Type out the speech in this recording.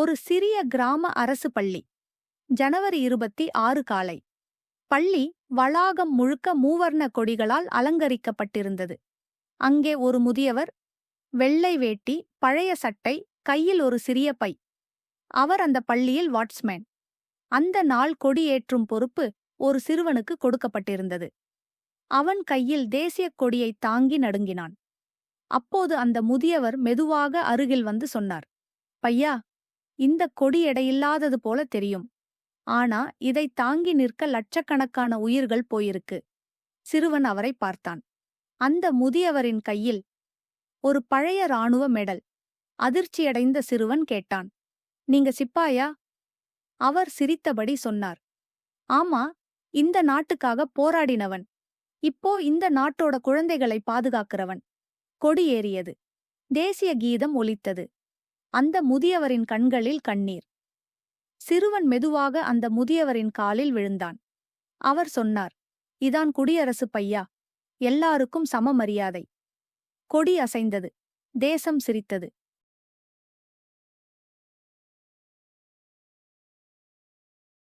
ஒரு சிறிய கிராம அரசு பள்ளி. ஜனவரி 26 காலை. பள்ளி வளாகம் முழுக்க மூவர்ண கொடிகளால் அலங்கரிக்கப்பட்டிருந்தது. அங்கே ஒரு முதியவர், வெள்ளை வேட்டி, பழைய சட்டை, கையில் ஒரு சிறிய பை. அவர் அந்த பள்ளியில் வாட்ச்மேன். அந்த நாள் கொடியேற்றும் பொறுப்பு ஒரு சிறுவனுக்கு கொடுக்கப்பட்டிருந்தது. அவன் கையில் தேசியக் கொடியைத் தாங்கி நடுங்கினான். அப்போது அந்த முதியவர் மெதுவாக அருகில் வந்து சொன்னார், பையா, இந்த கொடி எடையில்லாதது போல தெரியும். ஆனா இதைத் தாங்கி நிற்க லட்சக்கணக்கான உயிர்கள் போயிருக்கு. சிறுவன் அவரை பார்த்தான். அந்த முதியவரின் கையில் ஒரு பழைய இராணுவ மெடல். அதிர்ச்சியடைந்த சிறுவன் கேட்டான், நீங்க சிப்பாயா? அவர் சிரித்தபடி சொன்னார், ஆமா, இந்த நாட்டுக்காக போராடினவன். இப்போ இந்த நாட்டோட குழந்தைகளை பாதுகாக்கிறவன். கொடி ஏறியது. தேசிய கீதம் ஒலித்தது. அந்த முதியவரின் கண்களில் கண்ணீர். சிறுவன் மெதுவாக அந்த முதியவரின் காலில் விழுந்தான். அவர் சொன்னார், இதான் குடியரசு பையா, எல்லாருக்கும் சம மரியாதை. கொடி அசைந்தது. தேசம் சிரித்தது.